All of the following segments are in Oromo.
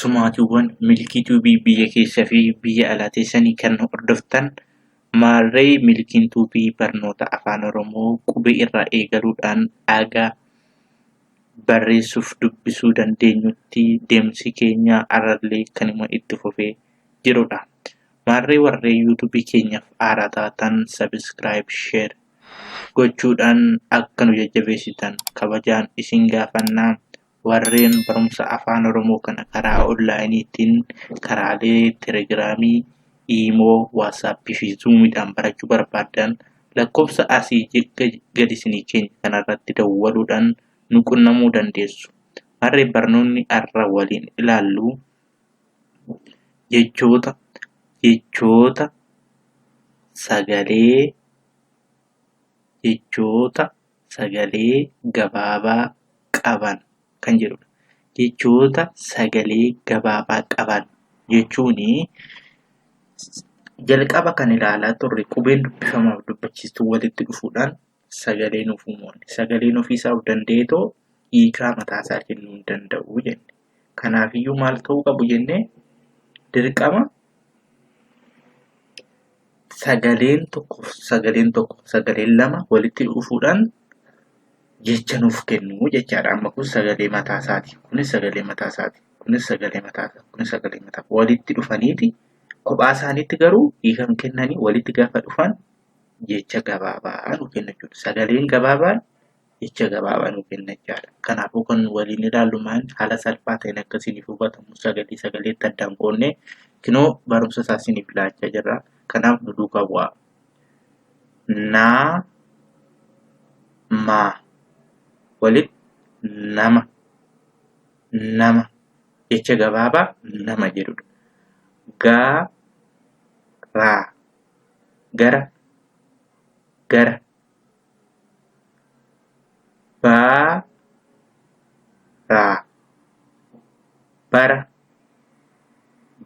Tumaatiiwwan milkii tuubii biyya keessaa fi biyya alaa teessanii kan hordoftan maarree milkiin tuubii barnoota afaan Oromoo qubee irraa eegaluudhaan haga barreessuuf dubbisuu dandeenyutti deemsi keenya har'allee kanuma itti fufee jirudha. Maarree warreen yuutuubii keenyaaf haaraa taatan sabiskiraayib, sheer gochuudhaan akka nu jajjabeessitan kabajaan isin gaafannaa. Warreen barumsa afaan Oromoo kana karaa onlaayiniitiin karaalee telegiraamii, iimoo, waatsaappii fi zuumiidhaan barachuu barbaadan lakkoofsa asii gadi isinii keenya kanarratti dawwaluudhaan nu qunnamuu dandeessu. Harree barnoonni har'a waliin ilaallu jechoota sagalee gabaabaa qaban kan jedhudha. Jechoota sagalee gabaabaa qaban jechuun jalqaba kan ilaalaa turre qubeen dubbifamaaf dubbachiistuu walitti dhufuudhaan sagalee nuuf uumne. Sagaleen ofiisaaf dandeetoo hiikaa mataasaa kennuu hin danda'u jenne. Kanaafiyyuu maal ta'uu qabu jennee dirqama sagaleen lama walitti dhufuudhaan jecha nuuf kennu jechaadha. Amma kun sagalee mataasaati. Kunis sagalee mataasaati. Kunis sagalee mataasaa. Kunis sagalee mataasaa. Walitti dhufaniiti kophaa isaaniitti garuu hiika kennanii walitti gaafa dhufan jecha gabaabaa nu kenna jechuudha. Sagaleen gabaabaan jecha gabaabaa nu kenna jechaadha. Kanaafuu kan waliin ilaallu maal haala salphaa ta'een akka isiniif hubatamu sagaleetti addaan qoonnee kunoo barumsa isaa isiniif laachaa jirra. Kanaaf nu duukaa bu'aa. Nama walitti nama jecha gabaabaa nama jedhudha. Gara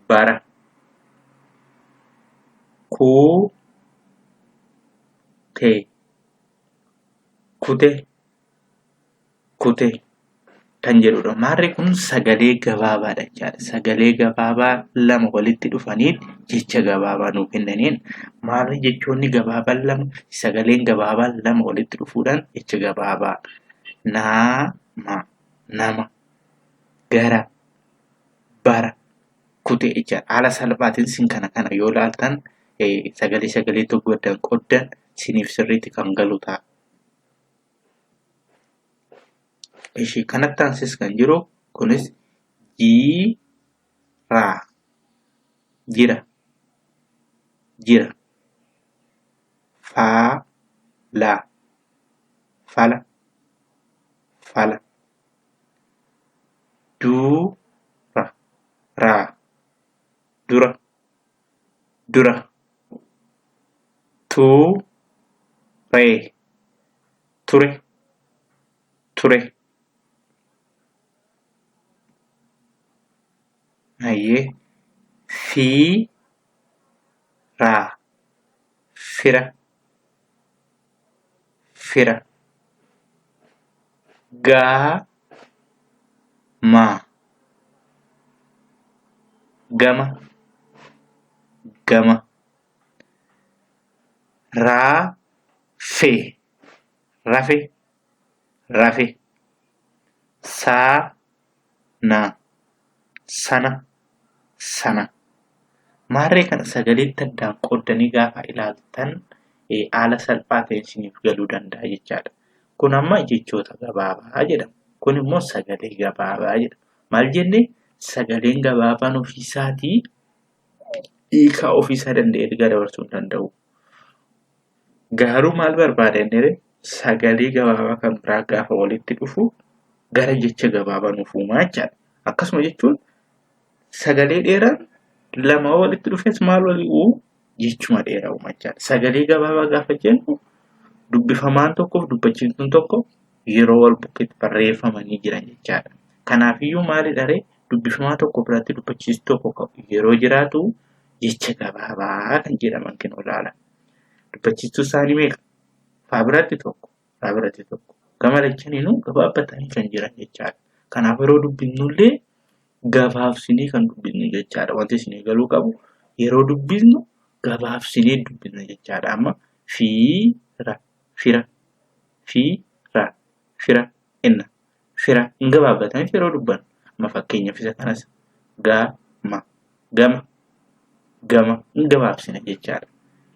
bara kutee kan jedhudha. Maarree kun sagalee gabaabaadha jechaadha. Sagalee gabaabaa lama walitti dhufaniin jecha gabaabaa nuu kennaniin maarree jechoonni gabaabaan lama sagaleen gabaabaan lama walitti dhufuudhaan jecha gabaabaa nama gara bara kutee jechaadha. Haala salphaatiin isin kana yoo ilaaltan sagalee tokko addaan qoodan isiniif sirriitti kan galu ta'a. Ishee kanatti aansis kan jiru kunis jira fala dura ture Ayyee fira gama rafe sana maarree kana sagaleetti addaan qoodanii gaafa ilaaltan haala salphaa ta'een isiniif galuu danda'a jechaadha. Kun amma jechoota gabaabaa jedhama. Kun immoo sagalee gabaabaa jedhama. Maal jennee sagaleen gabaabaan ofiisaatii hiikaa ofiisaa danda'ee dabarsuu hin danda'u. Garuu maal barbaada inni sagalee gabaabaa kan biraa gaafa walitti dhufu gara jecha gabaabaa nuuf uumaa jechaadha. Akkasuma jechuun sagalee dheeraan lama walitti dhufes maal walii uumuu jechuma dheeraa uumaa jechaadha. Sagalee gabaabaa gaafa jennu dubbifamaan tokkoof dubbachiiftuun tokko yeroo wal bukkeetti barreeffamanii jiran jechaadha. Kanaafiyyuu maalidha ree dubbifamaa tokko biratti dubbachiistuu tokko yeroo jiraatu jecha gabaabaa kan jedhaman kan olaala. Dubbachiistuu isaanii meeqa? Faa biratti tokko. Gama lachaniinuu gabaabbatanii kan jiran jechaadha. Kanaaf yeroo dubbifnullee gabaabsinee kan dubbisnu jechaadha. Wanti isinii galuu qabu yeroo dubbisnu gabaabsinee dubbisna jechaadha. Amma fiira, fira, fiira, fira, inna. Fira hin gabaabbataniif yeroo dubbannu. Amma fakkeenyaaf isa kanas gama, gama, gama hin gabaabsina jechaadha.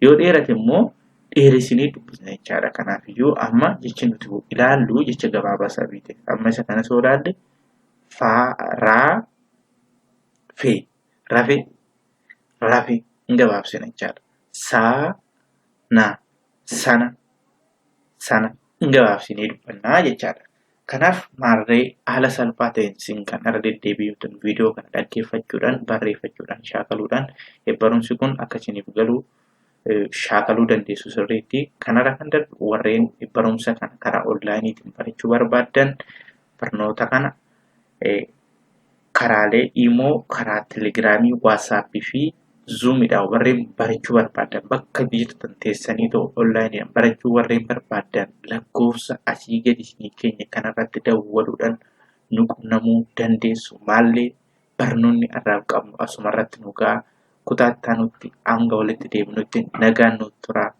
Yoo dheerate immoo dheeressinee dubbisna jechaadha. Kanaafiyyuu amma jechi nuti ilaallu jecha gabaabaa sababii ta'eef. Amma isa kanas yoo ilaalle raa, fee, rafee, rafee hin gabaabsina jechaadha. Sana, sana hin gabaabsinee dubbannaa jechaadha. Kanaaf maarree haala salphaa ta'een isin kan irra deddeebi'uutan viidiyoo kana dhaggeeffachuudhaan, barreeffachuudhaan, shaakaluudhaan barumsi kun akka isiniif galu shaakaluu dandeessu sirriitti. Kanarra kan darbu warreen barumsa kana karaa onlaayiniitiin barachuu barbaaddan barnoota kana karaalee Imoo, karaa Telegiraamii, Waatsaappii fi Zuumiidhaan warreen barachuu barbaadan bakka jirtan teessanii ta'u onlaayiniidhaan barachuu warreen barbaadan lakkoofsa asii gadi isinii keenya kanarratti dawwaluudhaan nu qunnamuu dandeessu. Maallee barnoonni irraa qabnu asumarratti nu ga'a. Kutaa itti aanutti hanga walitti deebinutti nagaan nutti turaa.